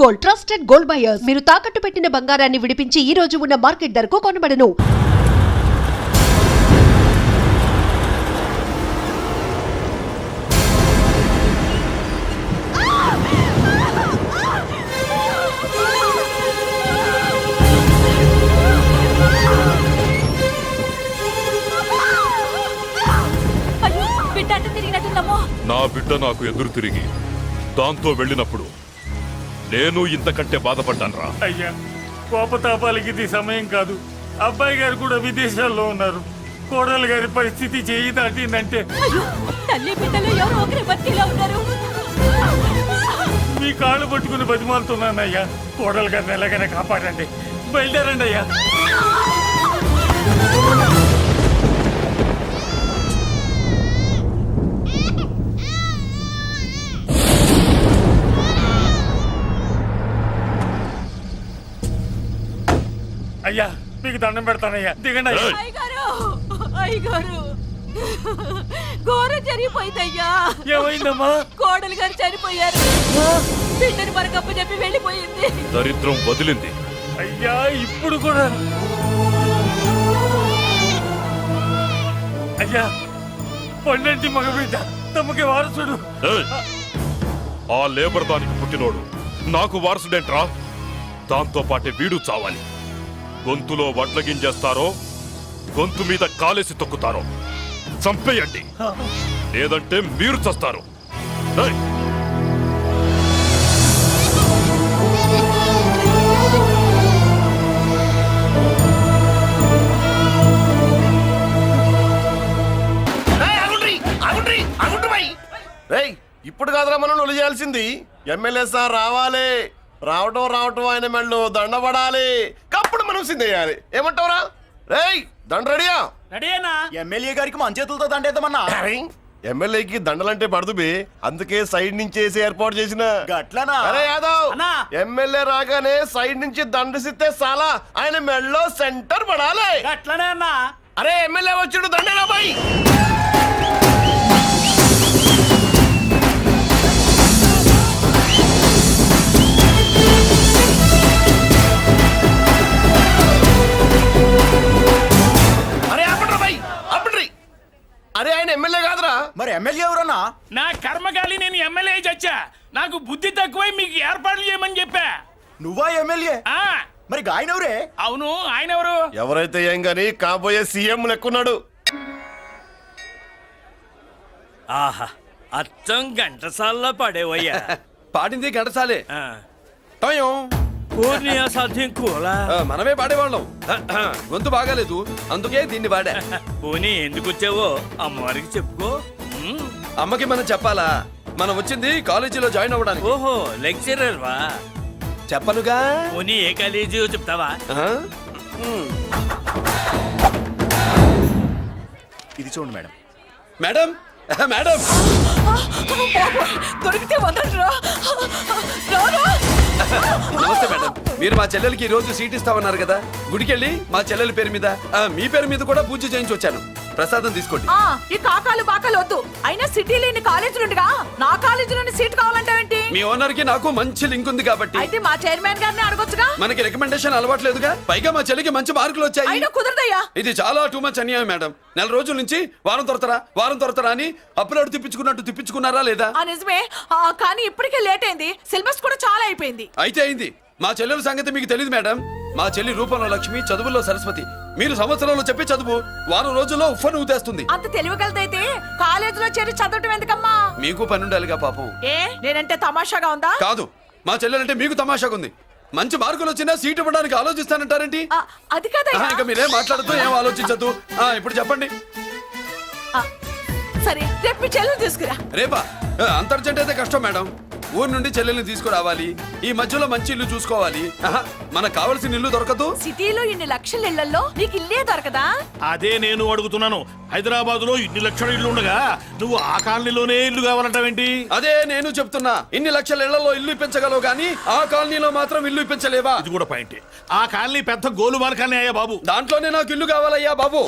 Gold, trusted gold buyers. మీరు తాకట్టు పెట్టిన బంగారాన్ని విడిపించి ఈ రోజు ఉన్న మార్కెట్ ధరకు కొనబడను. నా బిడ్డ నాకు ఎదురు తిరిగి దాంతో వెళ్ళినప్పుడు నేను ఇంతకంటే బాధపడ్డానురా. అయ్యా, కోపతాపాలకి ఇది సమయం కాదు. అబ్బాయి గారు కూడా విదేశాల్లో ఉన్నారు. కోడలు గారి పరిస్థితి చేయి దాటిందంటే మీ కాళ్ళు పట్టుకుని బతిమాలుతున్నానయ్యా. కోడలు గారిని ఎలాగైనా కాపాడండి. బయలుదేరండి అయ్యా. అయ్యా, మీకు దండం పెడతానయ్యా, దిగండి అయ్యా. అయ్యగారు, ఘోరం జరిగిపోయిందయ్యా. ఏమైందమ్మా? కోడలు గారు చనిపోయారు. బిడ్డని మరకప్ప చెప్పి వెళ్ళిపోయింది. దరిద్రం వదిలింది. అయ్యా, ఇప్పుడు కూడా అయ్యా, పొన్నంటి మగబిడ్డ తమకి వారసుడు. ఆ లేబర్ దానికి పుట్టినోడు నాకు వారసుడేంట్రా? దాంతో పాటే వీడు చావాలి. గొంతులో వడ్ల గింజేస్తారో గొంతు మీద కాలేసి తొక్కుతారో చంపేయండి, లేదంటే మీరు చస్తారు. ఇప్పుడు కాదురా మనం ఒళ్ళు చేయాల్సింది. ఎమ్మెల్యే సార్ రావాలి. రావటం ఆయన మెళ్ళు దండపడాలి. కప్పుడు మనం సిందేయాలి. ఏమంటావురా? రేయ్, దండ రెడీయా? రెడీనా? ఎమ్మెల్యే గారికి మన చేతులతో దండేద్దామన్నా. ఎమ్మెల్యేకి దండలంటే పడుతుబి, అందుకే సైడ్ నుంచి వేసి ఏర్పాటు చేసిన. గట్లనా? అరే యాదవ్, ఎమ్మెల్యే రాగానే సైడ్ నుంచి దండసిస్తే చాలా ఆయన మెళ్ళో సెంటర్ పడాలి. అట్లనే అన్నా. అరే ఎమ్మెల్యే వచ్చాడు, దండేనా బాయ్. అరే ఆయన ఎమ్మెల్యే కాదురా. మరి ఎమ్మెల్యే ఎవరన్నా? నా కర్మగాలి, నేను ఎమ్మెల్యే చచ్చా. నాకు బుద్ధి తక్కువై మీకు ఏర్పాట్లు చేయమని చెప్పా. నువ్వా ఎమ్మెల్యే? మరి ఆయన ఎవరే? అవును, ఆయన ఎవరు? ఎవరైతే ఏం గాని కాబోయే సీఎం లెక్కున్నాడు. ఆహా, అచ్చం గంటసాల్లో పడేవయ్యా. పాడింది గంటసాలే. సాధ్యం కూలా మనమే పాడేవాళ్ళం. గొంతు బాగాలేదు, అందుకే దీన్ని పాడా. పోనీ ఎందుకు వచ్చావో అమ్మవారికి చెప్పుకో. అమ్మకి మనం చెప్పాలా? మనం వచ్చింది కాలేజీలో జాయిన్ అవ్వడానికి. ఓహో, లెక్చరర్ వా? చెప్పనుగా. పోనీ ఏ కాలేజీ చెప్తావా? ఇది చూడండి మేడం. మేడం, మేడం దొరికితే వదలరా. నమస్తే మేడం. మీరు మా చెల్లెలకి ఈ రోజు సీట్ ఇస్తామన్నారు కదా, గుడికెళ్ళి మా చెల్లెల పేరు మీద మీ పేరు మీద కూడా పూజ చేయించి వచ్చాను. ప్రసాదం తీసుకోండి. ఈ కాకాలు బాకాలు వద్దు. అయినా సిటీ లేని కాలేజీలుండగా నా కాలేజీలోని సీట్ కావాలంటావేంటి? మీ ఓనర్ కి నాకు మంచి లింక్ ఉంది కాబట్టి. అయితే మా చైర్మన్ గారిని అడగొచ్చుగా. మనకి రికమెండేషన్ అలవాట్లేదుగా. పైగా మా చెల్లికి మంచి మార్కులు వచ్చాయి. అయినా కుదరదయ్యా. ఇది చాలా టూ మచ్ అన్యాయం మేడం. నెల రోజుల నుంచి వారం తొరతరా అని అప్లోడ్ తిప్పించుకున్నట్టు తిప్పించుకున్నారా లేదా? నిజమే, కానీ ఇప్పటికే లేట్ అయింది. సిలబస్ కూడా చాలా అయిపోయింది. అయితే అయింది. మా చెల్లెల సంగతి మీకు తెలియదు మేడం. మా చెల్లి రూపంలో లక్ష్మి, చదువుల్లో సరస్వతి. మీరు సంవత్సరంలో చెప్పి చదువు వారం రోజుల్లో ఉఫ్ఫను ఊతేస్తుంది. అంత తెలివిగలదైతే కాలేజీలో చేరి చదవటం ఎందుకమ్మా? మీకు పని ఉండాలిగా పాపం. నేనంటే తమాషాగా ఉందా? కాదు, మా చెల్లెలంటే మీకు తమాషాగా ఉంది. మంచి మార్కులు వచ్చినా సీట్ ఇవ్వడానికి ఆలోచిస్తానంటారేంటి? అది కదా. ఇంకా మీరేం మాట్లాడుతూ ఏం ఆలోచించద్దు. ఇప్పుడు చెప్పండి. సరే, రేపు మీ చెల్లెలు తీసుకురా. రేపా? అంత అర్జెంట్ అయితే కష్టం మేడం. ఊరు నుండి చెల్లెల్ని తీసుకురావాలి. ఈ మధ్యలో మంచి ఇల్లు చూసుకోవాలి. మనకు కావాల్సిన ఇల్లు దొరకదు. సిటీలో ఇన్ని లక్షల ఇళ్లలో నీకు ఇల్లే దొరకదా? అదే నేను అడుగుతున్నాను. హైదరాబాద్ లో ఇన్ని లక్షల ఇల్లు ఉండగా నువ్వు ఆ కాలనీలోనే ఇల్లు కావాలంటావేంటి? అదే నేను చెప్తున్నా. ఇన్ని లక్షల ఇళ్లలో ఇల్లు ఇప్పించగలవు గానీ ఆ కాలనీలో మాత్రం ఇల్లు ఇప్పించలేవా? ఇది కూడా పాయింట్. ఆ కాలనీ పెద్ద గోలుమార్ కాలనీ అయ్యా బాబు. దాంట్లోనే నాకు ఇల్లు కావాలయ్యా బాబు.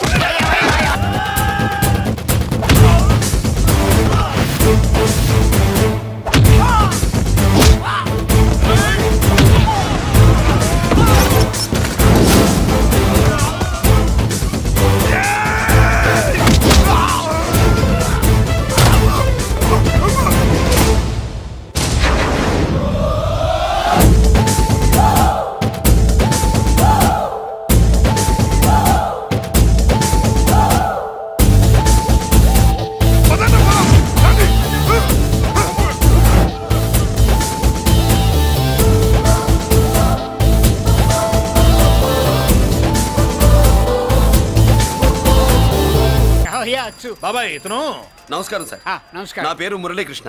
థ్యాంక్స్ బాబాయ్. ఇతను నమస్కారం సార్. నమస్కారం. నా పేరు మురళీకృష్ణ.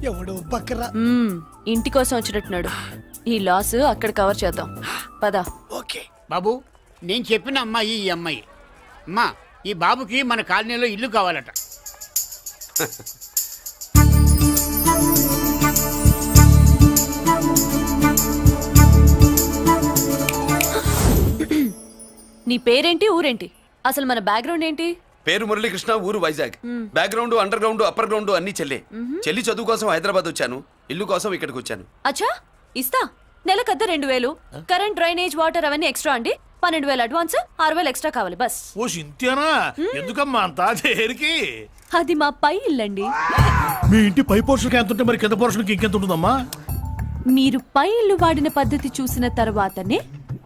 ఎవడు బక్కరా. ఇంటి కోసం వచ్చినట్టున్నాడు. ఈ లాస్ అక్కడ కవర్ చేద్దాం పద. ఓకే బాబు, నేను చెప్పిన అమ్మాయి ఈ అమ్మాయి. అమ్మా, ఈ బాబుకి మన కాలనీలో ఇల్లు కావాలట. నీ పేరేంటి, ఊరేంటి, అసలు మన బ్యాక్గ్రౌండ్ ఏంటి? పేరు మురళీకృష్ణ, ఊరు Vizag. Background, under ground, upper ground అన్ని చెల్లి. చెల్లి చదువు కోసం హైదరాబాద్ వచ్చాను, ఇల్లు కోసం ఇక్కడికి వచ్చాను. అచ్చా, ఇస్తా. నెలకద్ద 2000, కరెంట్, డ్రైనేజ్, వాటర్ అవన్నీ ఎక్స్ట్రా అండి. 12,000 అడ్వాన్స్, 6,000 ఎక్స్ట్రా కావాలి బస్. ఓ సింత్యానా, ఎందుకమ్మా అంత దేనికి? అది మా పై ఇల్లండి. మీ ఇంటి పై పోర్షన్కి ఎంత ఉంటే మరి కింద పోర్షన్కి ఇంకెంత ఉంటుందమ్మా? మీరు పై ఇల్లు వాడిన పద్ధతి చూసిన తర్వాతనే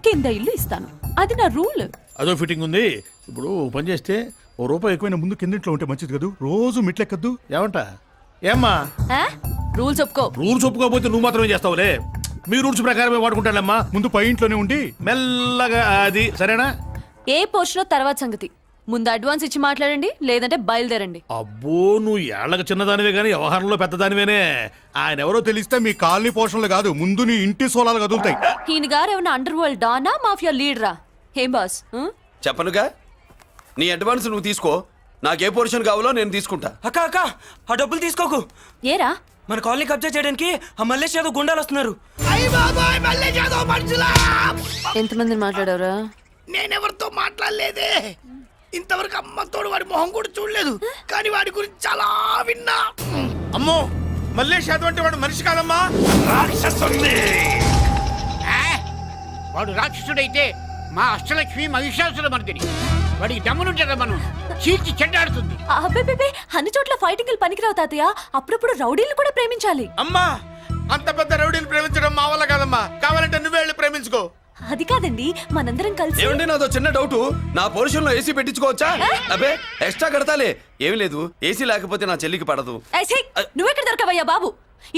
కింద ఇల్లు ఇస్తాను. అది నా రూల్. అదో ఫిట్టింగ్ ఉంది. ఇప్పుడు ఓ పని చేస్తే ఓ రూపాయి ఎక్కువైనా ముందు కిందింట్లో ఉంటే మంచిది కదూ. రోజు మిట్లెక్కద్దు ఏమంట? ఏమ్మా రూల్స్ ఒప్పుకో. రూల్స్ ఒప్పుకోకపోతే నువ్వు మాత్రమే చేస్తావులే. మీ రూల్స్ ప్రకారమే వాడుకుంటానమ్మా. ముందు పై ఇంట్లోనే ఉండి మెల్లగా అది, సరేనా? ఏ పోర్షన్ తర్వాత సంగతి. ముందు అడ్వాన్స్ ఇచ్చి మాట్లాడండి, లేదంటే బయలుదేరండి. అబ్బో, నువ్వు ఏళ్ళకి చిన్నదానివే కానీ వ్యవహారంలో పెద్దదానివేనే. ఆయన ఎవరో తెలిస్తే మీ కాలనీ పోషణలు కాదు, ముందు నీ ఇంటి సోలాలు కదులుతాయి. ఈయన గారు ఏమన్నా అండర్ వరల్డ్ డానా, మాఫియా లీడరా? ఏం బాస్? చెప్పనుగా, నీ అడ్వాన్స్ నువ్వు తీసుకో. నాకు ఏ పోర్షన్ కావాలో నేను తీసుకుంటా. అక్క అక్క, ఆ డబ్బులు తీసుకోకు. ఏరా? మన కాలనీ కబ్జా చేయడానికి ఆ మల్లేష్ యాదవ్ గుండాలు వస్తున్నారు. ఎంతమందిని మాట్లాడారా? నేనెవరితో మాట్లాడలేదే. ఇంతవరకు అమ్మతోడు వాడి మొహం కూడా చూడలేదు, కానీ వాడి గురించి చాలా విన్నా. అమ్మో, మల్లేష్ యాదవ్ అంటే వాడు మనిషి కాదమ్మా, రాక్షసుడి. వాడు రాక్షసుడైతే మా అష్టలక్ష్మి మహిషాసుల మర్దిని. వాడికి దమ్మునుంటారా మనం చీల్చి చెడ్డాడుతుంది. అబ్బే, అన్ని చోట్ల ఫైటింగ్ పనికిరావు తాతయ్య. అప్పుడప్పుడు రౌడీలు కూడా ప్రేమించాలి. అమ్మా, అంత పెద్ద రౌడీని ప్రేమించడం మా వల్ల కాదమ్మా. కావాలంటే నువ్వే వెళ్ళి ప్రేమించుకో. అది కాదండి, మనందరం కలిసి. ఏమండి, నాదో చిన్న డౌట్. నా పోర్షన్ లో ఏసీ పెట్టించుకోవచ్చా? అబ్బే, ఎక్స్ట్రా కడతాలే. ఏమి లేదు, ఏసీ లేకపోతే నా చెల్లికి పడదు. నువ్వెక్కడ దొరకవయ్యా బాబు?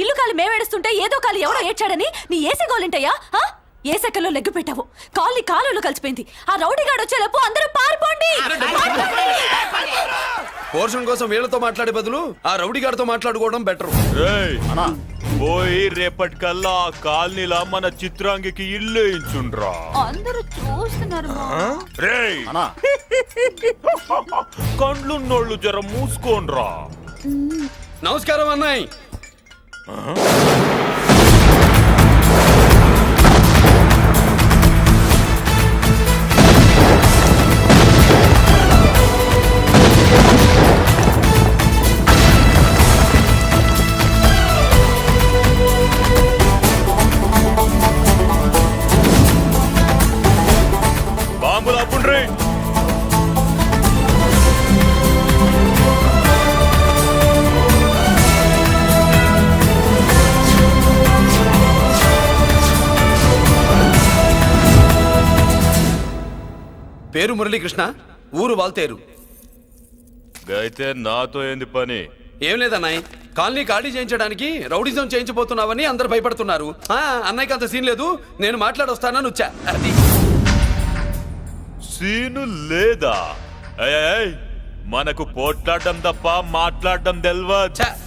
ఇల్లు కాలి మేమేడుస్తుంటే ఏదో కాలి ఎవడో ఏడ్చాడని నీ ఏసీ గోలింటయ్యా? ఏ సెకల్లో లెగ్గు పెట్టావు, కాలి కాలులో కలిసిపోయింది. ఆ రౌడీ గాడు వచ్చేలోపు అందరూ పారిపోండి. పోర్షన్ కోసం వీళ్ళతో మాట్లాడే బదులు ఆ రౌడీ గారితో మాట్లాడుకోవడం బెటర్. పోయి రేపటికల్లా ఆ కాలనీలా మన చిత్రాంగికి ఇల్లు ఇచ్చుండ్రా. అందరూ చూస్తున్నారు. రేయ్, కండ్లున్నోళ్ళు జర మూసుకోండ్రా. నమస్కారం అన్నాయ్. బాంబులు అప్పుండ్రీ. పేరు మురళీకృష్ణ, ఊరు వాల్తేరు. అయితే నాతో ఏంది పని? ఏం లేదన్నాయ్, కాలనీ ఖాళీ చేయించడానికి రౌడిజం చేయించబోతున్నావని అందరు భయపడుతున్నారు. అన్నయ్యకి అంత సీన్ లేదు, నేను మాట్లాడొస్తానని వచ్చా. అది సీను లేదా? మనకు పోట్లాడడం తప్ప మాట్లాడడం తెల్వా.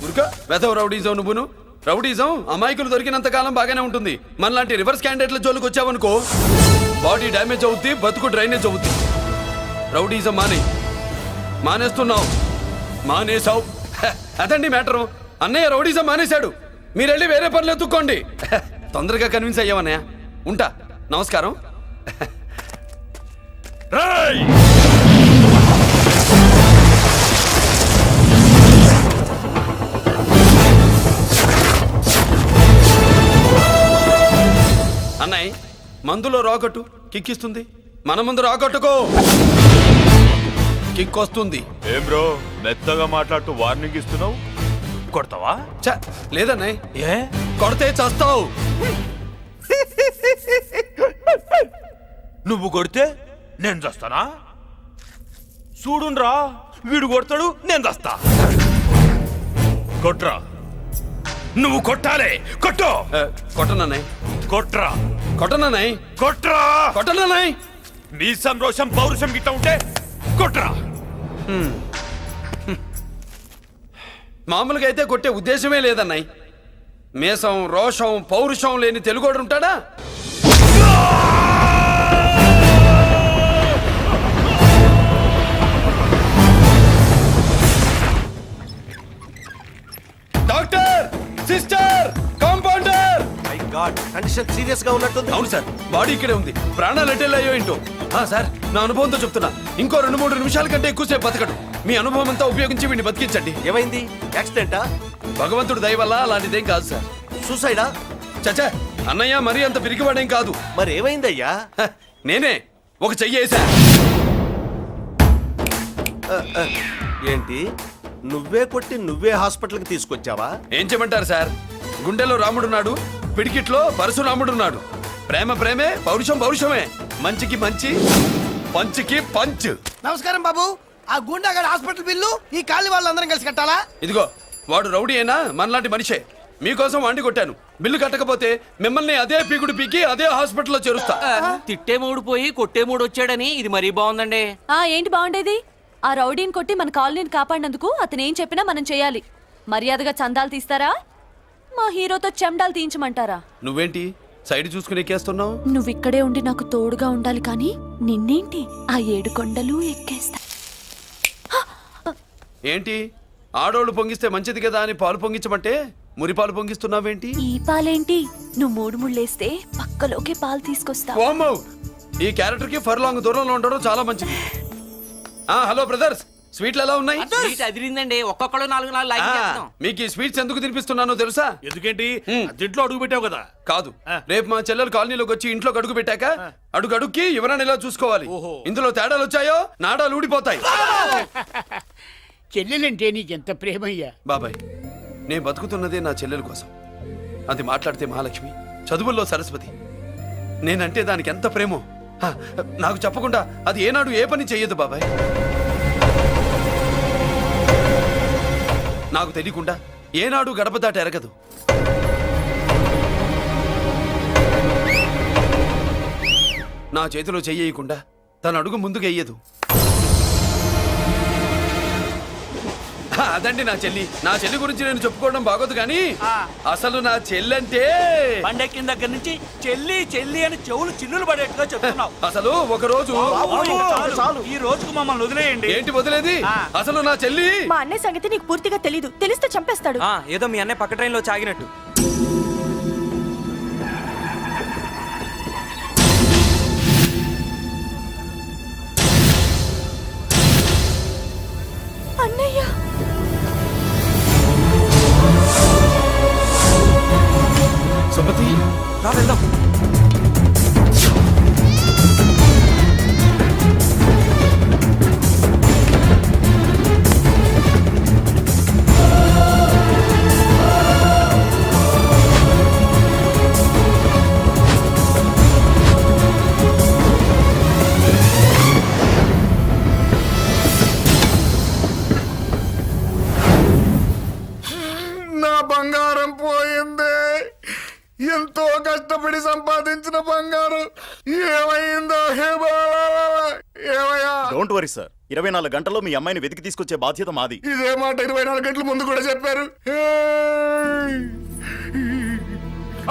ఉరుకో, వెధవ రౌడీజం నువ్వును. రౌడీజం అమాయకులు దొరికినంత కాలం బాగానే ఉంటుంది. మనలాంటి రివర్స్ క్యాండిడేట్ల జోలికి వచ్చావనుకో, బాడీ డ్యామేజ్ అవుద్ది, బతుకు డ్రైనేజ్ అవుద్ది. రౌడీజం మానేస్తున్నావు, మానేసావు. అదండి మ్యాటరు. అన్నయ్య రౌడీజం మానేశాడు, మీరెళ్ళి వేరే పనులు ఎత్తుక్కోండి. తొందరగా కన్విన్స్ అయ్యామన్నయ్య. ఉంటా, నమస్కారం. అన్నయ్య, మందులో రాకట్టు కిక్కిస్తుంది, మన ముందు రాకట్టుకో కిక్ వస్తుంది. ఏం బ్రో, మెత్తగా మాట్లాడుతూ వార్నింగ్ ఇస్తున్నావు? కొడతావా? లేదన్నయ్య, ఏ కొడితే చస్తావు. నువ్వు కొడితే నేను చస్తానా? చూడుండ్రా, వీడు కొడతాడు, నేను చస్తా. కొట్రా, నువ్వు కొట్టాలి. కొట్టు. కొట్టనన్నయ్య. కొట్రా. కొట్టనన్నయ్య. కొట్రా. కొట్టనన్నయ్య. మీ సంరోషం పౌరుషం గిట్ట ఉంటే కొట్రా. మామూలుగా అయితే కొట్టే ఉద్దేశమే లేదన్నాయి. మేషం, రోషం, పౌరుషం లేని తెలుగోడు ఉంటాడా? Doctor, sister, compounder. My God, condition serious గా ఉన్నట్టుంది. అవును సార్, బాడీ ఇక్కడే ఉంది. ప్రాణాలు ఎట్టెళ్ళాయో ఏంటో. సార్, నా అనుభవంతో చెప్తున్నా, ఇంకో 2-3 నిమిషాల కంటే ఎక్కువసేపు బతకడు. మీ అనుభవం అంతా ఉపయోగించి వీడిని బతికించండి. ఏమైంది? యాక్సిడెంటా? భగవంతుడు దయ వల్ల అలాంటిదేం కాదు సార్. సూసైడా? చచ్చా, అన్నయ్య మరీ అంత పిరికివాడేం కాదు. మరి ఏమైందయ్యా? నేనే ఒక చెయ్యేసా. ఏంటి, నువ్వే కొట్టి నువ్వే హాస్పిటల్కి తీసుకొచ్చావా? ఏం చేయమంటారు సార్, గుండెలో రాముడున్నాడు, పిడికిట్లో పరశురాముడున్నాడు. ప్రేమ ప్రేమే, పౌరుషం పౌరుషమే. మంచికి మంచి, పంచికి పంచ్. నమస్కారం బాబు. ఆ గుండాగడ్ హాస్పిటల్ బిల్లు ఈ కాలి వాళ్ళందరం కలిసి కట్టాలా? ఇదిగో, వాడు రౌడీ అయినా మనలాంటి మనిషే. మీకోసం వండి కొట్టాను. బిల్లు కట్టకపోతే మిమ్మల్ని అదే పీకుడు పీకి అదే హాస్పిటల్లో చేరుస్తా. తిట్టే మూడు పోయి కొట్టే మూడు వచ్చాడని ఇది మరీ బాగుందండి. ఏంటి బాగుండేది? ఆ రౌడీని కొట్టి మన కాలనీని కాపాడినందుకు అతను ఏం చెప్పినా మనం చేయాలి. మర్యాదగా చందాలు తీస్తారా, మా హీరోతో చెండాలు తీయించమంటారా? నువ్వేంటి సైడ్ చూసుకుని ఎక్కేస్తున్నావు? నువ్విక్కడే ఉండి నాకు తోడుగా ఉండాలి, కానీ నిన్నేంటి ఆ 7 కొండలు ఎక్కేస్తా. ఏంటి, ఆడోళ్ళు పొంగిస్తే మంచిది కదా అని పాలు పొంగించమంటే మురిపాలు పొంగిస్తున్నావేంటి? ఈ పాలేంటి? నువ్వు 3 ముళ్ళేస్తే పక్కలోకే పాలు తీసుకొస్తా. ఓమ్మో, ఈ క్యారెక్టర్ కి ఫర్లాంగ్ దూరంలో ఉండడం చాలా మంచిది. హలో బ్రదర్స్, స్వీట్లు ఎలా ఉన్నాయి? సీట్ అదిరిందండి. ఒక్కొక్కడు 4 లైక్ చేస్తాం. మీకు ఈ స్వీట్స్ ఎందుకు తినిపిస్తున్నానో తెలుసా? ఎందుకేంటి? దీంట్లో అడుగు పెట్టావు కదా. కాదు, రేపు మా చెల్లెలు కాలనీలోకి వచ్చి ఇంట్లో అడుగు పెట్టాక అడుగుకి ఎవరైనా ఇలా చూసుకోవాలి. ఇందులో తేడాలు వచ్చాయో నాడాలు ఊడిపోతాయి. చెల్లెలంటే నీకెంత ప్రేమయ్యా. బాబాయ్, నేను బతుకుతున్నదే నా చెల్లెల కోసం. అది మాట్లాడితే మహాలక్ష్మి, చదువుల్లో సరస్వతి. నేనంటే దానికి ఎంత ప్రేమో నాకు చెప్పకుండా అది ఏనాడు ఏ పని చెయ్యదు బాబాయ్. నాకు తెలియకుండా ఏనాడు గడప దాట ఎరగదు. నా చేతిలో చెయ్యకుండా తన అడుగు ముందుకు వెయ్యదు. అదండి నా చెల్లి. నా చెల్లి గురించి నేను చెప్పుకోవడం బాగోదు కానీ అసలు నా చెల్లంటే పండెక్కిన దగ్గర నుంచి చెల్లి చెల్లి అని చెవులు చిల్లులు పడేట్టుగా చెప్తున్నావు. అసలు ఒక రోజు ఈ రోజుకు మమ్మల్ని వదిలేయండి. ఏంటి వదిలేది? అసలు నా చెల్లి. మా అన్నయ్య సంగతి నీకు పూర్తిగా తెలీదు. తెలిస్తే చంపేస్తాడు. ఏదో మీ అన్నయ్య పక్క ట్రైన్ లో చాగినట్టు. అన్నయ్య, సుమతి, రా వెళ్దాం. నా బంగారం పోయింది. ఎంతో కష్టపడి సంపాదించిన బంగారం ఏమైందో హే బాబా, ఏమయ్యా? డోంట్ వరీ సార్, 24 గంటల్లో మీ అమ్మాయిని వెతికి తీసుకొచ్చే బాధ్యత మాది. ఇదే మాట 24 గంటల ముందు కూడా చెప్పారు.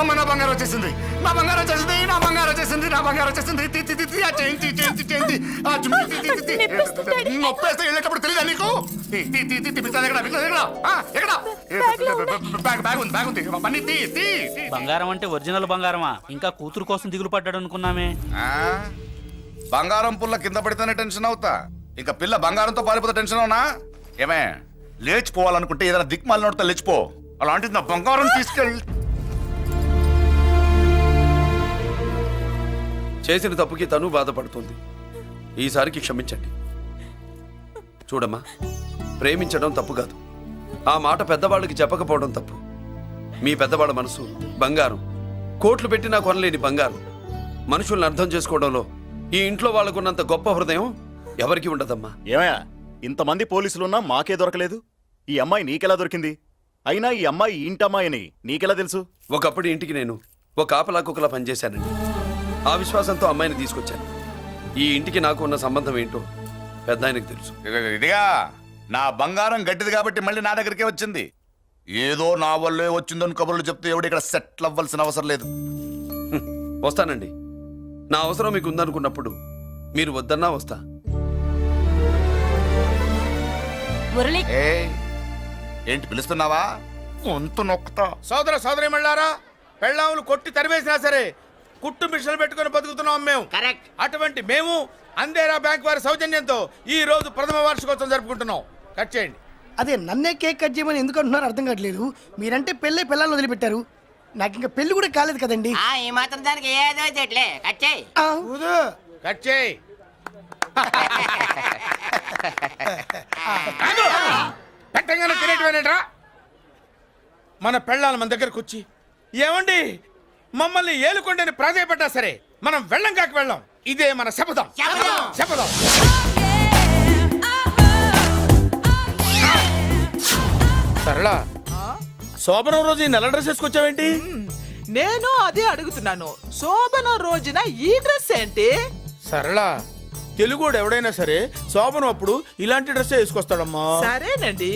అమ్మ, నా బంగారం వచ్చేసింది, నా బంగారం వచ్చేసింది, నా బంగారం వచ్చేసింది, నా బంగారం వచ్చేసింది. ఆ చేయించి చేయించి చేయించి ఆ జుమ్మి నొప్పేస్తే వెళ్ళేటప్పుడు తెలియదా నీకు? బ్యాగ్ ఉంది, బ్యాగ్ ఉంది. పని తీ తీ. బంగారం అంటే ఒరిజినల్ బంగారమా? ఇంకా కూతురు కోసం దిగులు పడ్డాడు అనుకున్నామే. బంగారం పుల్ల కింద పడితేనే టెన్షన్ అవుతా, ఇంకా పిల్ల బంగారంతో పారిపోతే టెన్షన్ అవునా? ఏమే, లేచిపోవాలనుకుంటే ఏదైనా దిక్మాలి నోడితే లేచిపో. అలాంటిది నా బంగారం తీసుకెళ్ళి. చేసిన తప్పుకి తను బాధపడుతుంది. ఈసారికి క్షమించండి. చూడమ్మా, ప్రేమించడం తప్పు కాదు, ఆ మాట పెద్దవాళ్ళకి చెప్పకపోవడం తప్పు. మీ పెద్దవాళ్ళ మనసు బంగారం, కోట్లు పెట్టినా కొనలేని బంగారం. మనుషుల్ని అర్థం చేసుకోవడంలో ఈ ఇంట్లో వాళ్ళకున్నంత గొప్ప హృదయం ఎవరికి ఉండదమ్మా. ఏమయ్యా, ఇంతమంది పోలీసులున్నా మాకే దొరకలేదు. ఈ అమ్మాయి నీకెలా దొరికింది? అయినా ఈ అమ్మాయి ఈ ఇంటమ్మాయి అని నీకెలా తెలుసు? ఒకప్పుడు ఇంటికి నేను ఒక ఆపలా కుక్కలా పనిచేశానండి. ఆ విశ్వాసంతో అమ్మాయిని తీసుకొచ్చాను. ఈ ఇంటికి నాకు ఉన్న సంబంధం ఏంటో పెద్ద ఆయనకు తెలుసు. ఇదిగా నా బంగారం గట్టిది కాబట్టి మళ్ళీ నా దగ్గరికే వచ్చింది. ఏదో నా వల్లే వచ్చిందని కబుర్లు చెప్తే ఎవడు ఇక్కడ సెటిల్ అవ్వాల్సిన అవసరం లేదు. వస్తానండి. నా అవసరం మీకు ఉందనుకున్నప్పుడు మీరు వద్దన్నా వస్తా. మురళి ఏంటి పిలుస్తున్నావా? వంతు నొక్కుతా. సోదర సోదరి మళ్ళారా, పెళ్ళాములు కొట్టి తరివేసినా సరే కుట్టు మిషన్లు పెట్టుకుని బతుకుతున్నాం మేము. కరెక్ట్. అటువంటి మేము అందేరా బ్యాంక్ వారి సౌజన్యంతో ఈ రోజు ప్రథమ వార్షికోత్సవం జరుపుకుంటున్నాం. కట్ చేయండి. అదే నన్నే కేక్ కట్ చేయమని ఎందుకు అంటున్నారో అర్థం కావట్లేదు. మీరంటే పెళ్ళే పిల్లల్ని వదిలిపెట్టారు, నాకు ఇంకా పెళ్లి కూడా కాలేదు కదండి. ఈ మాత్రం దానికి ఏదో చెట్లే కట్ చేయి. కట్ చేయి. పెట్టగానే తినేటివేనేట్రా? మన పెళ్ళాలు మన దగ్గరకు వచ్చి ఏమండి మమ్మల్ని ఏలుకొండని ప్రాధాయపడ్డా సరే మనం వెళ్ళం కాక వెళ్ళం. ఇదే మన శపథం. శపథం. సరళా, శోభనం రోజు ఈ నల్ల డ్రెస్ వేసుకొచ్చావేంటి? నేను అదే అడుగుతున్నాను. శోభన రోజున ఈ డ్రెస్ ఏంటి? సరళా, తెలుగుడు ఎవడైనా సరే శోభనం అప్పుడు ఇలాంటి డ్రెస్ వేసుకొస్తాడమ్మా. సరేనండి,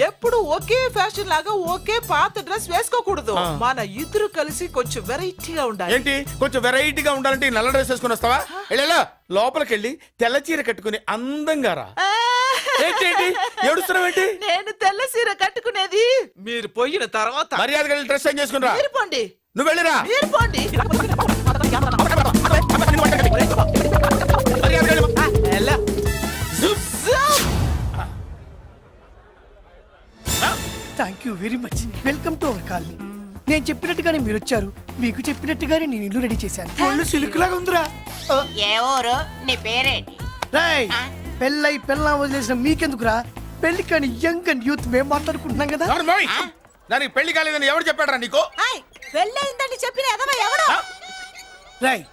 ఎప్పుడు ఒకే ఫ్యాషన్ లాగా ఒకే పాత డ్రెస్ వేసుకోకూడదు. మన ఇద్దరు కలిసి కొంచెం వెరైటీగా ఉండాలి. ఏంటి కొంచెం వెరైటీగా ఉండాలంటే ఈ నల్ల డ్రెస్ వేసుకుని వస్తావా? వెళ్ళా లోపలికి వెళ్ళి తెల్ల చీర కట్టుకుని అందంగా రా. ఏంటి ఏడుస్తున్నావేంటి? నేను తెల్ల సీర కట్టుకునేది మీరు పోయిన తర్వాత. మర్యాదగా వెళ్ళి డ్రెస్ చేంజ్ చేసుకుని రా. మీరు పోండి. నువ్వు వెళ్ళిరా. మీరు పోండి. Thank you very much. Welcome to our colony. నేను చెప్పినట్టుగానే మీరు వచ్చారు, మీకు చెప్పినట్టుగానే నేను ఇల్లు రెడీ చేశాను. ఒళ్ళు సిల్క్ లాగా ఉందిరా. ఏ ఊరు? నీ పేరేంటి? రాయ్, పెళ్ళై పెళ్ళా వదిలేసిన మీకెందుకురా? పెళ్లి కాని యంగ్ అండ్ యూత్ మేము మాట్లాడుకుంటున్నాం కదా. దానికి పెళ్లి కాలేదని ఎవరు చెప్పాడరా నీకు? పెళ్ళయిందని చెప్పిన ఎదవ ఎవడు? రాయ్,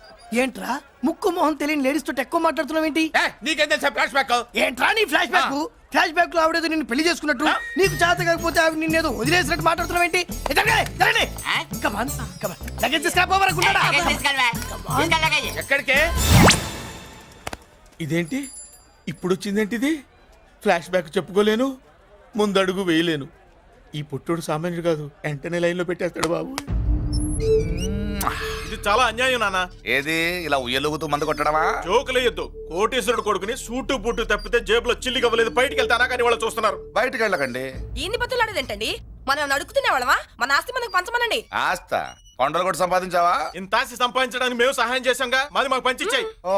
ఏంట్రా ముక్కు మొహం తెలియని లేడీస్ తోటి ఎక్కువ మాట్లాడుతున్నావు ఏంటి? నీకేం తెలుసా ఫ్లాష్ బ్యాక్? ఏంట్రా నీ ఫ్లాష్ బ్యాక్? ఫ్లాష్ బ్యాక్ లో ఆవిడేదో నిన్ను పెళ్లి చేసుకున్నట్టు, నీకు చేత కాకపోతే ఆవిడ నిన్నేదో వదిలేసినట్టు మాట్లాడుతున్నావు ఏంటి? ఎక్కడికే? ఇదేంటి ఇప్పుడు వచ్చిందేంటి? ఇది ఫ్లాష్ బ్యాక్ చెప్పుకోలేను, ముందడుగు వేయలేను. ఈ పుట్టుడు సామాన్యుడు కాదు, వెంటనే లైన్ లో పెట్టేస్తాడు బాబు. ఇది చాలా అన్యాయం నాన్న. ఏది ఇలా ఉయ్యలుగుతూ మందు కొట్టడమా? జోకులేయొద్దు. కోటేశ్వరుడు కొడుకుని సూటు బుట్టు తప్పితే జేబులో చిల్లి కవ్వలేదు, బయటికి వెళ్తానా కానీ వాళ్ళు చూస్తున్నారు. బయటికి వెళ్ళకండి. ఏంది బతులాడేదేంటండి? మనం నడుకుతున్న వాళ్ళమా? మన ఆస్తి మనకు పంచమనండి. ఆస్త కొండలు కూడా సంపాదించావా? ఇంత ఆస్తి సంపాదించడానికి మేము సహాయం చేశాంగా, మాది మాకు పంచిచ్చాయి. ఓ,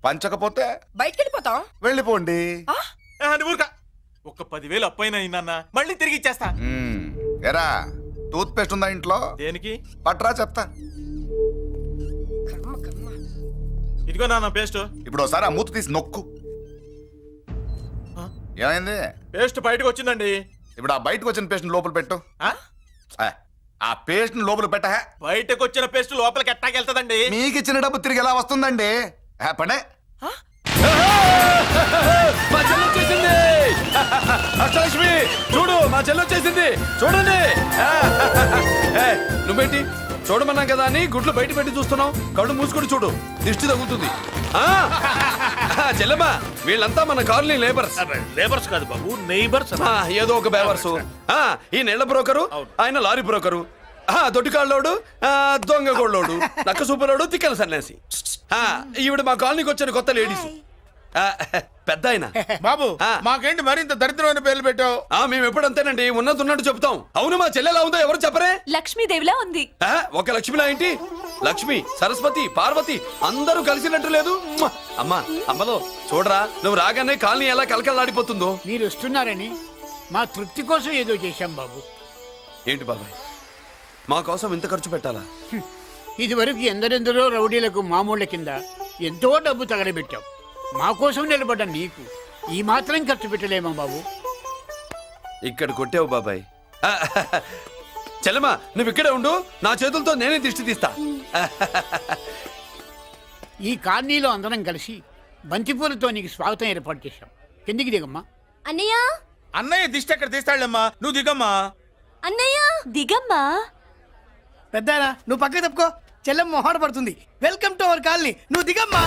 పంచకపోతే బయటికి వెళ్ళిపోతాం. వెళ్ళిపోండి. ఊరుక. ఒక 10,000 అప్పైన అయిందన్న, మళ్ళీ తిరిగి ఇచ్చేస్తా. ఎరా, టూత్ పేస్ట్ ఉందా ఇంట్లో? దేనికి? పట్రా చెప్తా. ఇదిగో నాన్న పేస్ట్. ఇప్పుడు ఒకసారి ఆ మూత తీసి నొక్కు. ఏమైంది? పేస్ట్ బయటకు వచ్చిందండి. ఇప్పుడు ఆ బయటకు వచ్చిన పేస్ట్ లోపల పెట్టు. ఆ పేస్ట్ లోపల పెట్ట. బయటకు వచ్చిన పేస్ట్ లోపలికి ఎట్టాకెళ్తదండి? మీకు ఇచ్చిన డబ్బు తిరిగి ఎలా వస్తుందండి? పడే. మా చెల్లి వచ్చేసింది. అష్టలక్ష్మి చూడు, మా చెల్లి వచ్చేసింది. చూడండి. నువ్వేంటి చూడమన్నా కదా అని గుడ్లు బయట పెట్టి చూస్తున్నావు? కళ్ళు మూసుకొని చూడు, దిష్టి తగులుతుంది. చెల్లెమ్మా, వీళ్ళంతా మన కాలనీ లేబర్స్. లేబర్స్ కాదు బాబు, నైబర్స్. ఏదో ఒక బేవర్సు. ఈ నెల బ్రోకరు, ఆయన లారీ బ్రోకరు, దొడ్డికాళ్ళోడు, దొంగ గోళ్ళోడు, నక్క సూపరోడు, తిక్కల సన్యాసి. ఈవిడ మా కాలనీకి వచ్చిన కొత్త లేడీస్. పెద్ద ఆయన. బాబు, మాకేంటి మరింత దరిద్రమైన పేర్లు పెట్టావు? మేము ఎప్పుడంతేనండి, ఉన్నది ఉన్నట్టు చెప్తాం. అవును, మా చెల్లెలా ఉందో ఎవరు చెప్పరే? లక్ష్మీదేవిలా ఉంది. ఒక లక్ష్మిలా ఏంటి? లక్ష్మి, సరస్వతి, పార్వతి అందరూ కలిసినట్టు లేదు. అమ్మా, అమ్మలో చూడరా, నువ్వు రాగానే కాలనీ ఎలా కలకలాడిపోతుందో. మీరు వస్తున్నారని మా తృప్తి కోసం ఏదో చేశాం బాబు. ఏంటి బాబాయ్, మా కోసం ఇంత ఖర్చు పెట్టాలా? ఇదివరకు ఎందరెందరో రౌడీలకు మామూళ్ళ కింద ఎంతో డబ్బు తగలబెట్టాం. మా కోసం నిలబడ్డ నీకు ఈ మాత్రం ఖర్చు పెట్టలేమా బాబు? ఇక్కడ కొట్టావు బాబాయ్. చెల్లెమ్మా, నువ్వు ఇక్కడే ఉండు, నా చేతులతో నేనే దిష్టి తీస్తా. ఈ కాలనీలో అందరం కలిసి బంతిపూలతో నీకు స్వాగతం ఏర్పాటు చేశాం. కిందికి దిగమ్మా. అన్నయ్య, అన్నయ్య దిష్టి ఎక్కడ తీస్తాడమ్మా, నువ్వు దిగమ్మా. అన్నయ్య దిగమ్మా. పెద్దారా, నువ్వు పక్కకి తప్పుకో, చెల్లెమ్మ మొహాట పడుతుంది. వెల్కమ్ టు అవర్ కాలనీ, నువ్వు దిగమ్మా.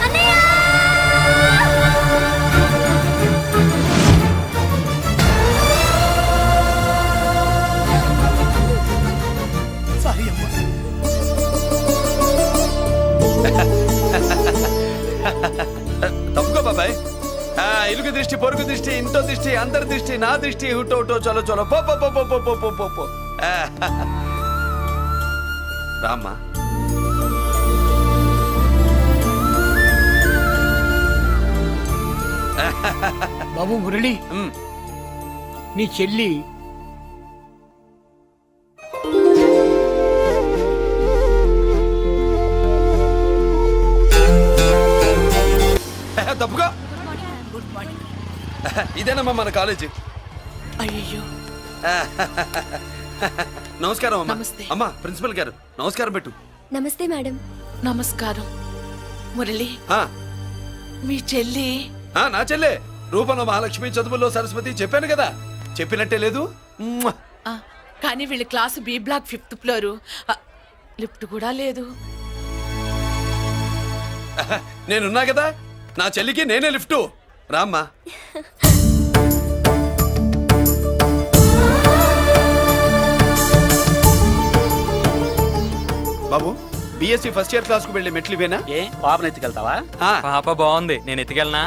తప్పుకో బాబాయ్. ఇరుగు దృష్టి, పొరుగు దృష్టి, ఇంటో దృష్టి, అందరి దృష్టి, నా దృష్టి, హుటో హుటో చలో చలో పో పో పో పో పో పో పో పో పో. రామ్మా. బాబు మురళి, నీ చెల్లి తప్పుకో. ఇదేనమ్మా మన కాలేజీ. అయ్యో నమస్కారం అమ్మా. నమస్తే. అమ్మా ప్రిన్సిపల్ గారు నమస్కారం పెట్టు. నమస్తే మేడం. నమస్కారం. మురళి, ఆ, మీ చెల్లి నా చెల్లె రూపంలో మహాలక్ష్మి, చదువుల్లో సరస్వతి. చెప్పాను కదా, చెప్పినట్టే లేదు. మ్మ్. కానీ వీళ్ళ class B block 5th floor. Lift కూడా లేదు. నేనున్నా కదా, నా చెల్లికి నేనే లిఫ్ట్. రామ్మా. బాబు, బిఎస్సి ఫస్ట్ ఇయర్ క్లాస్ కు వెళ్ళి మెట్లు ఇవేనా? ఏ పాపను ఎత్తుకెళ్తావా? పాప బాగుంది, నేను ఎత్తుకెళ్ళనా?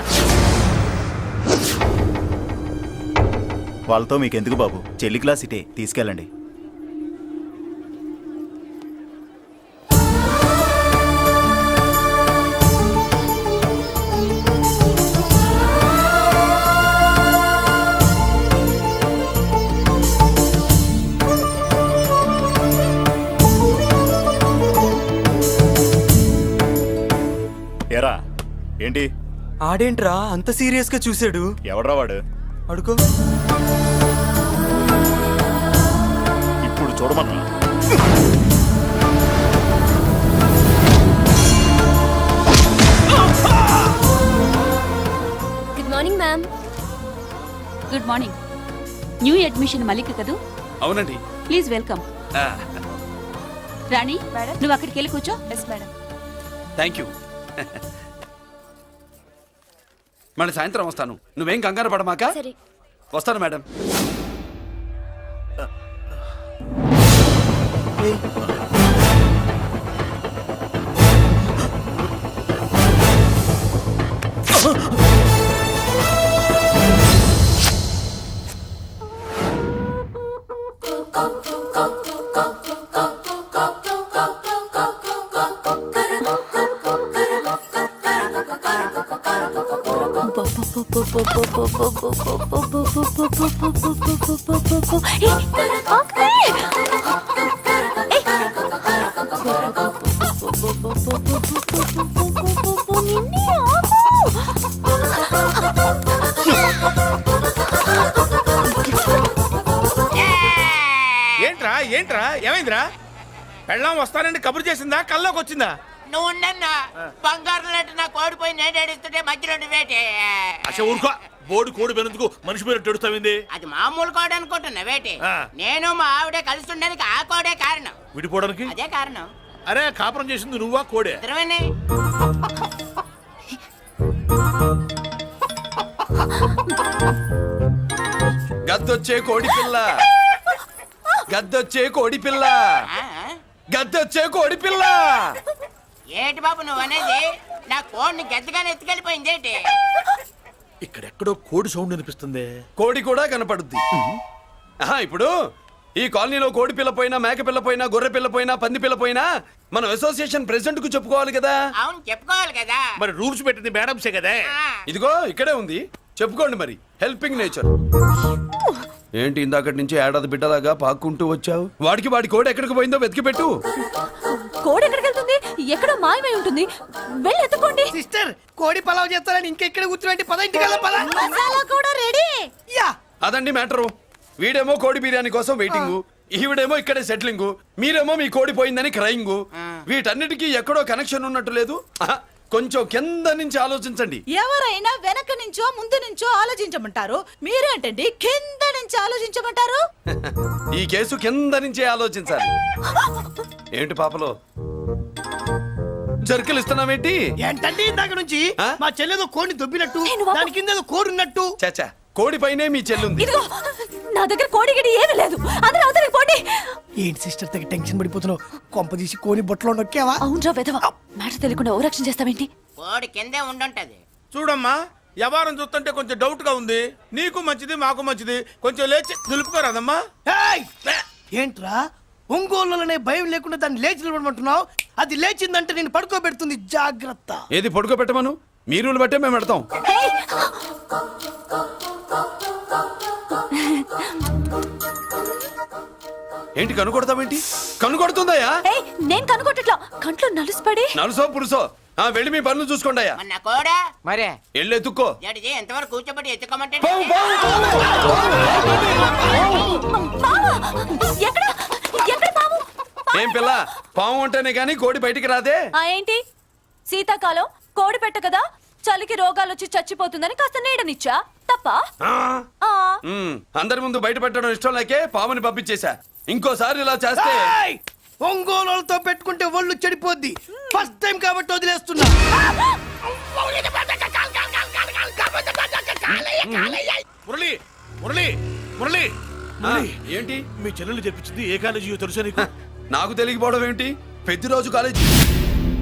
వాళ్ళతో మీకెందుకు బాబు, చెల్లి క్లాస్ ఇటే, తీసుకెళ్ళండి. ఎరా ఏంటి? ఆడేంట్రా అంత సీరియస్ గా చూసాడు? ఎవడ్రా వాడు? అడుకో. ఇప్పుడు చూడమన్నా. Good morning ma'am. Good morning. New admission Mallika కదూ? అవునండి. Please welcome. ఆ, రాణి, నువ్వు అక్కడికి వెళ్ళి కూర్చో. Yes madam. Thank you. మళ్ళీ సాయంత్రం వస్తాను, నువ్వేం కంగారు పడమాక. సరే. వస్తాను మేడం. ఏంట్రా ఏంట్రా ఏమైందిరా? పెళ్ళాం వస్తానండి కబురు చేసిందా, కల్లోకి వచ్చిందా? నువ్వు ఉండన్నా బంగారం లాంటి నాకు ఓడిపోయి నేను ఏడుస్తుంటే మధ్యలో వేటే. అసలు ఊరుకో, బోర్డు కోడి పెనందుకు మనిషి పేరు తెడుస్తావింది. అది మామూలు కోడి అనుకుంటున్నా వేటే. నేను మా ఆవిడే కలిసి ఉండడానికి ఆ కోడే కారణం. విడిపోవడానికి అదే కారణం. అరే కాపురం చేసింది నువ్వా కోడే? ఇద్దరమేనే. గద్దొచ్చే కోడి పిల్ల, గద్దొచ్చే కోడి పిల్ల, గద్దొచ్చే కోడి పిల్ల. ఏటి బాబు నువ్వు అనేది? నా కోడిని గద్దగానే ఎత్తుకెళ్ళిపోయింది ఏంటి? ఇక్కడెక్కడో కోడి సౌండ్ అనిపిస్తుంది. కోడి కూడా కనపడుద్ది. ఇప్పుడు ఈ కాలనీలో కోడి పిల్ల పోయినా, మేక పిల్ల పోయినా, గొర్రె పిల్ల పోయినా, పంది పిల్ల పోయినా మనం అసోసియేషన్ ప్రెసిడెంట్ కు చెప్పుకోవాలి కదా. అవును చెప్పుకోవాలి కదా. మరి రూల్స్ పెట్టింది మేడంసే కదా. ఇదిగో ఇక్కడే ఉంది, చెప్పుకోండి మరి. Helping nature. ఏంటి ఇందాకటి నుంచి ఏడాది బిడ్డలాగా పాక్కుంటూ వచ్చావు? వాడికి వాడి కోడి ఎక్కడికి పోయిందో వెతికి పెట్టు. కోడి ఎక్కడికి వెళ్తుంది? ఎక్కడో మాయమై ఉంటుంది. వెళ్ళి ఎత్తుకోండి. సిస్టర్, కోడి పలావ్ చేస్తారని ఇంకెక్కడ కూర్చోండి. పద ఇంటికి వెళ్దాం, పద. మసాలా కూడా రెడీ. యా అదండి మ్యాటరు. వీడేమో కోడి బిర్యానీ కోసం వెయిటింగ్, ఈవిడేమో ఇక్కడే సెటిలింగ్, మీరేమో మీ కోడి పోయిందని క్రయింగ్. వీటన్నిటికీ ఎక్కడో కనెక్షన్ ఉన్నట్టు లేదు. కొంచెం కింద నుంచి ఆలోచించండి. ఎవరైనా వెనక నుంచో ముందు నుంచో ఆలోచించమంటారు, మీరేంటండి కింద నుంచి ఆలోచించమంటారు? ఈ కేసు కింద నుంచే ఆలోచించాలి. ఏంటి పాపలో జర్కలు ఇస్తున్నావేంటి? ఏంటంటే ఇందాక నుంచి మా చెల్లెదో కోడిని దొబ్బినట్టు, దాని కింద కోడి ఉన్నట్టు. చాచా, కోడి పైనే మీ చెల్లుంది. ఇదిగో నా దగ్గర కోడి గిడి ఏమీ లేదు. అందరూ అవతలికి పోండి. ఏంటి సిస్టర్ తెగ టెన్షన్ పడిపోతున్నావు? కొంప తీసి కోడి బొట్టలో నొక్కావా? అవునరా వెధవ. మ్యాటర్ తెలియకుండా ఓ రక్షణ చేస్తావేంటి? కోడి కిందే ఉండుంటది. చూడమ్మా వ్యవహారం చూస్తుంటే కొంచెం డౌట్ గా ఉంది. నీకు మంచిది మాకు మంచిది, కొంచెం లేచి నిలుపుకోరాదమ్మా. ఏంట్రా ఒంగోలులోనే భయం లేకుండా దాన్ని లేచి నిలబడమంటున్నావు? అది లేచిందంటే నేను పడుకోబెడుతుంది, జాగ్రత్త. ఏది పడుకోబెట్టమను, మీ రూల్ బట్టే మేము పెడతాం. ఏంటి కనుకొడతావేంటి? కనుకొడుతుందయ్యా? ఏయ్, నేను కనుగొట్టట్లా, కంట్లో నలుసుపడి. నలుసో పురుసో వెళ్ళి మీ పనులు చూసుకోండి అయ్యా. మన కోడా మరే ఎల్లు ఎత్తుక్కో. జడిజీ ఎంతవరకు కూర్చోబెట్టి ఎత్తుకోమంటే ఎక్కడ ఎక్కడ పాము? ఏం పిల్ల, పాము అంటేనే గాని కోడి బయటికి రాదే. ఏంటి శీతాకాలం కోడి పెట్ట కదా, చలికి రోగాలు వచ్చి చచ్చిపోతుందని కాస్త నీడనిచ్చా, తప్ప? అందరి ముందు బయట పెట్టడం ఇష్టం లేకే పాముని పంపించేశా. ఇంకోసారి ఇలా చేస్తే ఒంగోలుతో పెట్టుకుంటే ఒళ్ళు చెడిపోద్ది. ఫస్ట్ టైం కాబట్టి వదిలేస్తున్నా. మురళి మురళి మురళి ఏంటి మీ చెల్లెలు చెప్పించింది ఏ కాలేజీ తెలుసా నీకు? నాకు తెలియకపోవడం ఏంటి? పెద్దిరాజు కాలేజీ.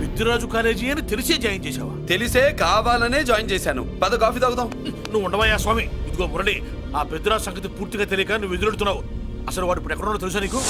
పెద్దిరాజు కాలేజీ అని తెలిసే జాయిన్ చేసావా? తెలిసే కావాలనే జాయిన్ చేశాను. పద కాఫీ తాగుదాం. నువ్వు ఉండవయ్యా స్వామి. ఇదిగో మురళి, ఆ పెద్దిరాజు సంగతి పూర్తిగా తెలియక నువ్వు ఎదురెడుతున్నావు. అసలు వాడు ఇప్పుడు ఎక్కడున్నాడో తెలుసా నీకు?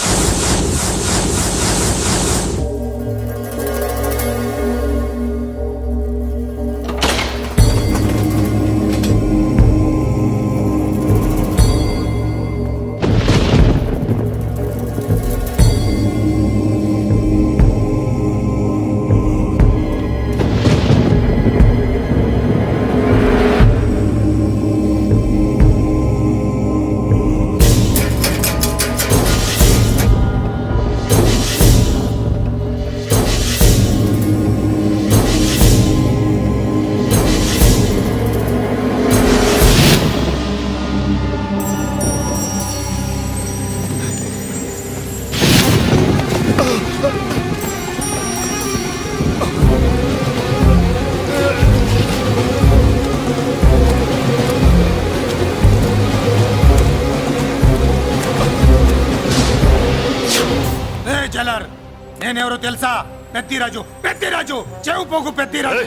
నేనెవరో తెలుసా? పెద్దిరాజు, పెద్దిరాజు, చెవు పోగు పెద్దిరాజు.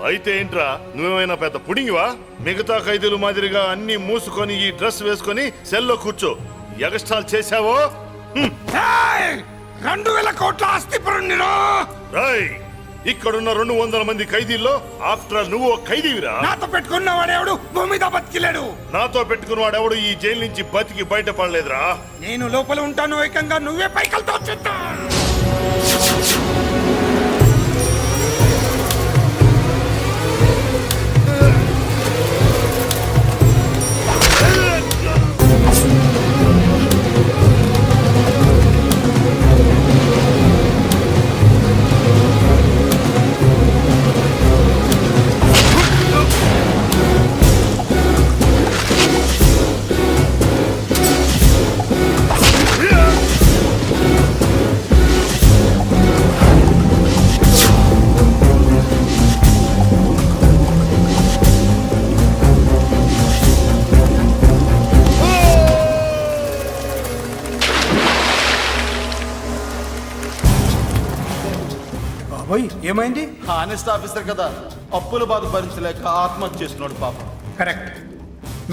అయితే ఏంట్రా, నువ్వేమైనా పెద్ద పుడింగివా? మిగతా ఖైదీలు మాదిరిగా అన్ని మూసుకొని ఈ డ్రెస్ వేసుకొని సెల్లో కూర్చో. ఎగస్ట్రాల్ చేశావో 2000 కోట్ల ఆస్తి పరుణ్ణిరా. ఇక్కడున్న 200 మంది ఖైదీల్లో ఆఫ్టర్ ఆల్ నువ్వు ఖైదీవిరా. నాతో పెట్టుకున్నవాడెవడు భూమి మీద బతికిలేడు. నాతో పెట్టుకున్నవాడెవడు ఈ జైలు నుంచి బతికి బయటపడలేదురా. నేను లోపల ఉంటాను, ఏకంగా నువ్వే పైకలతో చూస్తా. ఏమైంది? హానెస్ట్ ఆఫీసర్ కదా, అప్పుల బాధ భరించలేక ఆత్మహత్య చేస్తున్నాడు పాపం. కరెక్ట్.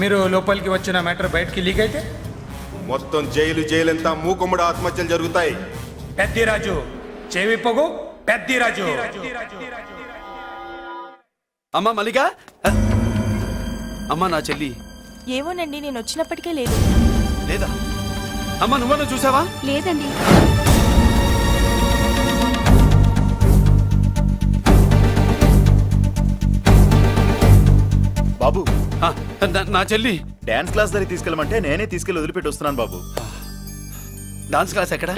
మీరు లోపలికి వచ్చిన మ్యాటర్ బయటికి లీక్ అయితే మొత్తం జైలు అంతా మూకుమ్మడి ఆత్మహత్యలు జరుగుతాయి. పెద్దిరాజు, చెవి పొగు పెద్దిరాజు. అమ్మా మల్లిక, అమ్మా నా చెల్లి. ఏమోనండి, నేను వచ్చినప్పటికే లేదు. లేదా అమ్మా, నువ్వన్నా చూసావా? లేదండి. బాబు, నా చెల్లి డాన్స్ క్లాస్ దగ్గర తీసుకెళ్ళమంటే నేనే తీసుకెళ్ళి వదిలిపెట్టి వస్తున్నాను బాబు. డాన్స్ క్లాస్ ఎక్కడ?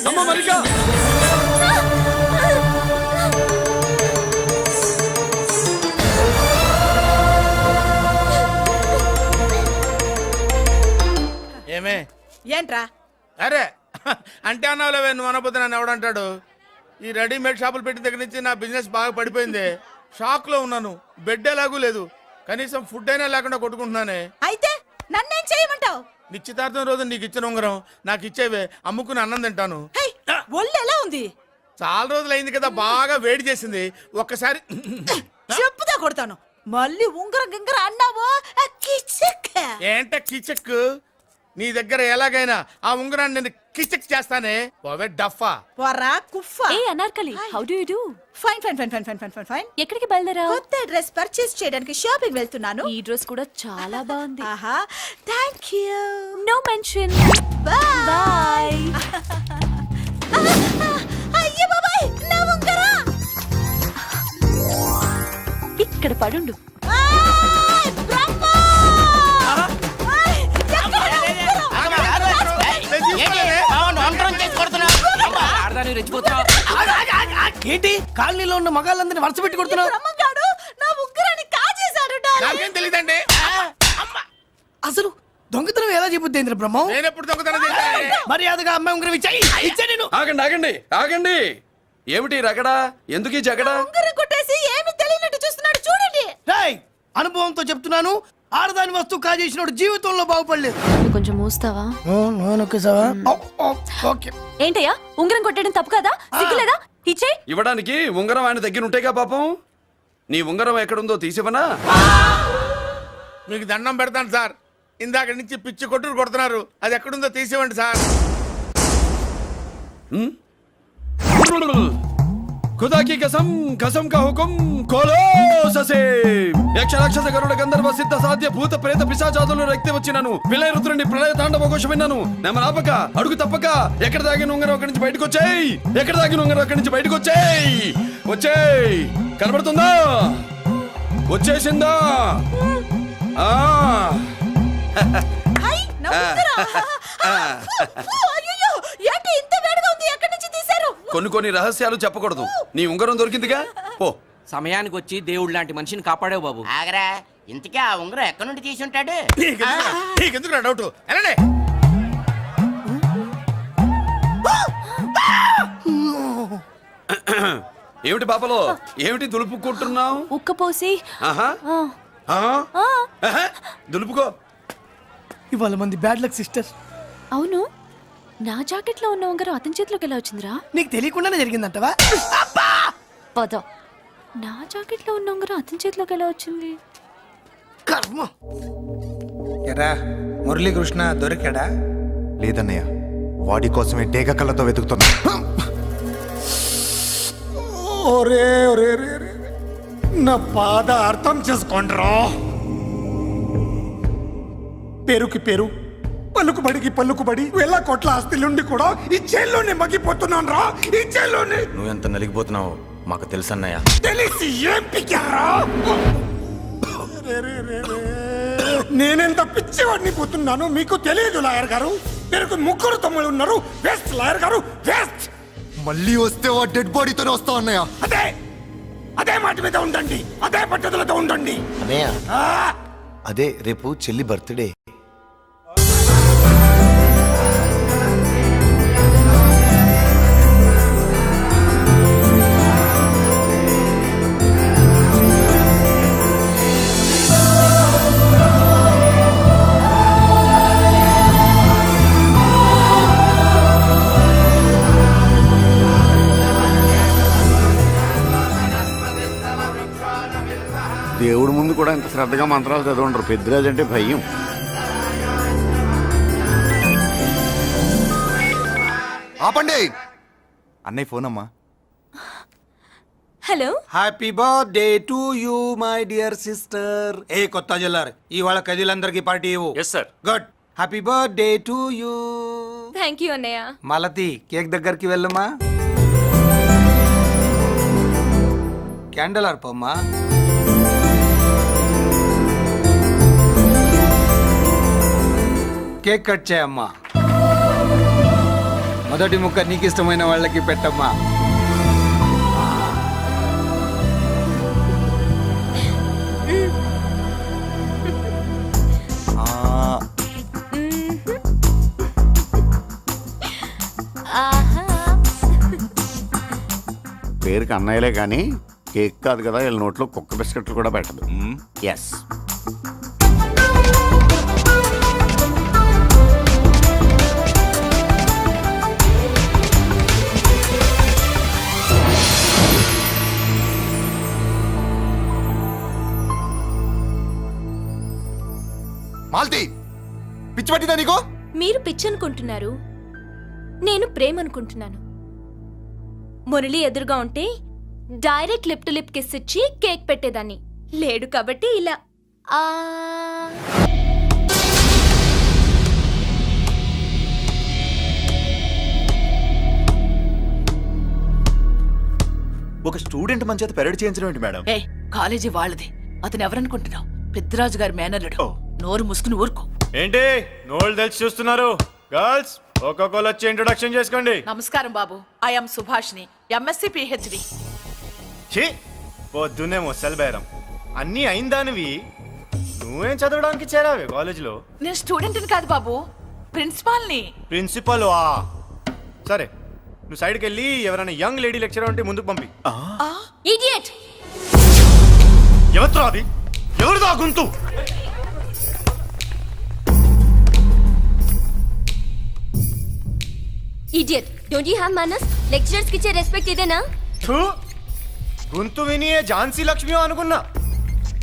అమ్మ మల్లిక, ఏమే ఏంట్రా? అరే అంటే అన్నావులేవే, నువ్వు అనకపోతే నన్ను ఎవడంటాడు? ఈ రెడీమేడ్ షాపులు పెట్టిన దగ్గర నుంచి నా బిజినెస్ బాగా పడిపోయింది. షాక్ లో ఉన్నాను. బెడ్ ఎలాగూ లేదు, కనీసం ఫుడ్ అయినా లేకుండా కొట్టుకుంటున్నానే. అయితే నన్నేం చేయమంటావు? నిశ్చితార్థం రోజు నీకు ఇచ్చిన ఉంగరం నాకు ఇచ్చేవే, అమ్ముకుని అన్నం తింటాను. ఒళ్ళు ఎలా ఉంది? చాలా రోజులు అయింది కదా, బాగా వేడి చేసింది. ఒక్కసారి చెప్పుదా కొడతాను. మళ్ళీ ఉంగరం గింగర అన్నావో ఏంట కిచక్? నీ దగ్గర ఎలాగైనా ఆ ఉంగరాన్ని నేను కిచక్ చేస్తానే. పోవే డఫా. పోరా కుఫ్ఫా. ఏ Anarkali, how do you do? Fine fine fine fine fine fine fine fine. ఎక్కడికి బయలుదేరావు? కొత్త డ్రెస్ పర్చేస్ చేయడానికి షాపింగ్ వెళ్తున్నాను. ఈ డ్రెస్ కూడా చాలా బాగుంది. ఆహా, థాంక్యూ. No mention. బై. అయ్యో బాబాయ్, నా ఉంగరం ఇక్కడ పడుండు. ఏంటి కాలనీలో ఉన్న మగాళ్ళందరినీ వరుస పెట్టి కొడుతున్నావు? బ్రహ్మంగాడు నా ఉంగరాన్ని కాజేశాడు. నాకేం తెలియదండి. అసలు దొంగతనం ఎలా చెబుద్ది బ్రహ్మం? నేను ఎప్పుడు దొంగతనం చేశాను? మర్యాదగా అమ్మాయి ఉంగరం ఇచ్చా నేను. ఆగండి ఆగండి ఆగండి. ఏమిటి రగడా? ఎందుకు ఈ జగడా? ఉంగరం కొట్టేసి ఏమీ తెలియనట్టు చూస్తున్నాడు, చూడండి. రేయ్, అనుభవంతో చెప్తున్నాను, ఆడదాని వస్తువు కాజేసినోడు జీవితంలో బాగుపడలేదు. కొంచెం మూస్తావా? ఓకే. ఏంటయ్యా, ఉంగరం కొట్టడం తప్పు కదా? సిగ్గులేదా? ఇచ్చే. ఇవ్వడానికి ఉంగరం ఆయన దగ్గర ఉంటేగా పాపం. నీ ఉంగరం ఎక్కడుందో తీసివనా? మీకు దండం పెడతాను సార్, ఇందాక నుంచి పిచ్చి కొట్టుడు కొడుతున్నారు. అది ఎక్కడుందో తీసివ్వండి సార్. खुदा की कसम, कसम का हुकुम खोलो ससे. యక్ష రాక్షస గరుడ గంధర్వ సిద్ధ సాధ్య భూత ప్రేత పిశాచాదులు రక్తి వచ్చినాను. విలయ రుద్రుని ప్రళయ తాండవ ఘోషం విన్నాను. నెమరాపక అడుగు తప్పక ఎక్కడ దాగిన ఉంగరం అక్కడి నుంచి బయటకు వచ్చేయ్. ఎక్కడ దాగిన ఉంగరం అక్కడి నుంచి బయటకు వచ్చేయ్. వచ్చేయ్. కనబడుతుందా? వచ్చేసిందా? ఆ హై, నా ఉంగరం. అయ్యో, ఏంటి ఇంత వేడిగా ఉంది? ఎక్కడి నుంచి తీశారు? కొన్ని రహస్యాలు చెప్పకూడదు. నీ ఉంగరం దొరికిందిగా, పో. సమయానికి వచ్చి దేవుడు లాంటి మనిషిని కాపాడావు బాబు. ఆగరా, ఇంతకీ ఆ ఉంగరం ఎక్కడి నుండి తీసి ఉంటాడు? నీకెందుకు డౌట్? వెళ్ళండి. ఏమిటి పాపలో, ఏమిటి దులుపుకుంటున్నావు? ఉక్కపోసి. దులుపుకో. ఇవాళ మంది బ్యాడ్ లక్ సిస్టర్. అవును, నా జాకెట్ లో ఉన్న ఉంగరం అతని చేతిలోకి ఎలా వచ్చిందిరా? నీకు తెలియకుండానే జరిగిందంటవా? పద. నా జాకెట్ లో ఉన్న ఉంగరం అతని చేతిలోకి ఎలా వచ్చింది? కర్మ. ఎరా మురళీకృష్ణ దొరికాడా? లేదన్నయ్య, వాడి కోసమే డేగ కళ్ళతో వెతుకుతున్నా. ఒరే ఒరే రే, నా బాధ అర్థం చేసుకోండిరా. పేరుకి పేరు, పలుకుబడికి పలుకుబడి, వేల కోట్ల ఆస్తిలుండి కూడా ఈ జైల్లోనే మగ్గిపోతున్నాను రా. ఈ జైల్లోనే. నువ్వెంత నలిగిపోతున్నావు మాకు తెలుసన్నయ్య. తెలిసి ఏం పిక్కారా? నేనెంత పిచ్చివాడిని పోతున్నాను మీకు తెలియదు లాయర్ గారు. మీరు ముగ్గురు తమ్ముళ్ళు ఉన్నారు. వేస్ట్ లాయర్ గారు, వేస్ట్. మళ్ళీ వస్తే ఆ డెడ్ బాడీతోనే వస్తావు అన్నయ్య. అదే మాట మీద ఉండండి, అదే పద్ధతులతో ఉండండి. అన్నయ్య, అదే రేపు చెల్లి బర్త్డే. దేవుడి ముందు కూడా ఇంత శ్రద్ధగా మంత్రాలు చదవంటారు. పెద్దరాజు అంటే భయం. ఆపండి. అన్నయ్య ఫోన్ అమ్మా. Hello. Happy birthday to you my dear sister. ఏ కొత్త జిల్లార్, ఇవాళ కదిలందరికీ పార్టీ ఇవ్వు. Yes sir. Good. Happy birthday to you. Thank you అన్నయ్య. మలతి, కేక్ దగ్గరికి వెళ్ళమ్మా. క్యాండల్ ఆర్పమ్మా. కేక్ కట్ చేయమ్మా. మొదటి ముక్క నీకు ఇష్టమైన వాళ్ళకి పెట్టమ్మా. ఆహా. పేరుకి అన్నయ్యలే కానీ కేక్ కాదు కదా వీళ్ళ నోట్లో కుక్క బిస్కెట్లు కూడా పెట్టదు ఎస్ మాల్తి పిచ్చి పట్టిందా నీకు? మీరు పిచ్చి అనుకుంటున్నారు, నేను ప్రేమ అనుకుంటున్నాను. మురళి ఎదురుగా ఉంటే direct lip to lip kiss ఇచ్చి కేక్ పెట్టేదాన్ని. లేడు కాబట్టి ఇలా ఆ ఒక స్టూడెంట్ మన చేత పెరడ్ చేయించడం ఏంటి మేడం? ఏ కాలేజీ వాళ్ళది, అతను ఎవరనుకుంటున్నావు? పెద్దరాజు గారి మేనల్లుడు. నోరు ముసుకుని ఊరుకో. ఏంటి నోళ్ళు తెలిసి చూస్తున్నారు? గర్ల్స్ ఒక్కొక్కరు వచ్చి ఇంట్రొడక్షన్ చేసుకోండి. నమస్కారం బాబు, ఐఎమ్ సుభాష్ని, ఎంఎస్సి పిహెచ్డి. ఛీ పొద్దున్నే ముసలి బేరం అన్నీ అయిందానివి. నువ్వేం చదవడానికి చేరావే కాలేజీలో? నేను స్టూడెంట్ని కాదు బాబు, ప్రిన్సిపాల్ని. ప్రిన్సిపల్ సరే, నువ్వు సైడ్కి వెళ్ళి ఎవరైనా యంగ్ లేడీ లెక్చరర్ ఉంటే ముందుకు పంపి. ఇడియట్. ఎవరితో అది? ఎవరిదో ఆ గొంతు? ఇడియట్. డోంట్ యు హావ్ మనస్? లెక్చరర్స్ కి ఇచ్చే రెస్పెక్ట్ ఇదేనా? థూ, గొంతు విని ఏ ఝాన్సీ లక్ష్మి అనుకున్నా.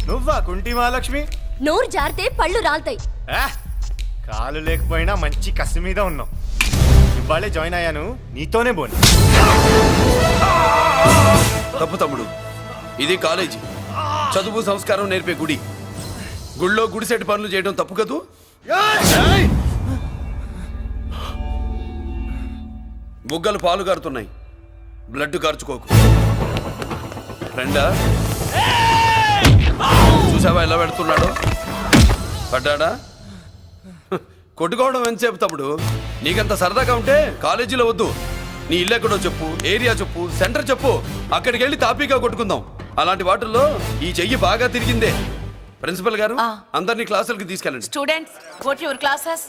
నువ్వా కుంటి మహాలక్ష్మి? నోరు జారితే పళ్ళు రాల్తాయి. కాలు లేకపోయినా మంచి కసి మీద ఉన్నావు. ఇవాళే జాయిన్ అయ్యాను, నీతోనే బోని. తప్పు తమ్ముడు, ఇది కాలేజీ, చదువు సంస్కారం నేర్పే గుడి. గుళ్ళో గుడిసెట్టి పనులు చేయడం తప్పు కదూ? బుగ్గలు పాలు కారుతున్నాయి, బ్లడ్ కార్చుకోకు. ఫ్రెండా, చూసావా ఎలా పెడుతున్నాడు? పడ్డాడా? కొట్టుకోవడం ఎంతసేపు తమ్ముడు? నీకంత సరదాగా ఉంటే కాలేజీలో వద్దు. నీ ఇల్లు ఎక్కడో చెప్పు, ఏరియా చెప్పు, సెంటర్ చెప్పు, అక్కడికి వెళ్ళి తాపీగా కొట్టుకుందాం. అలాంటి వాటిల్లో ఈ చెయ్యి బాగా తిరిగిందే. ప్రిన్సిపల్ గారు, అందరినీ క్లాసులకి తీసుకెళ్ళండి. Students go to your classes.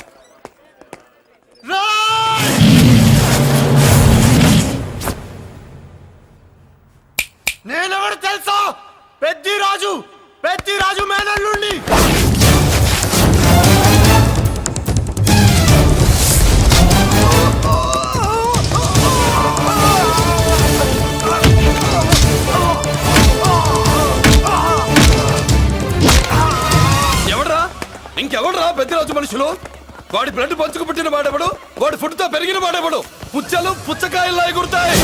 నేనెవరు తెలుసా? పెద్దిరాజు, పెద్దిరాజు మేనల్లుండి. ఎవడ్రా? ఇంకెవడ్రా పెద్దిరాజు మనుషులు? వాడి బ్లడ్ పంచుకు పుట్టిన వాడెవడు? వాడి ఫుడ్తో పెరిగిన వాడెవడు? పుచ్చలు పుచ్చకాయల్లా ఎగురుతాయి.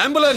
అంబులెన్స్.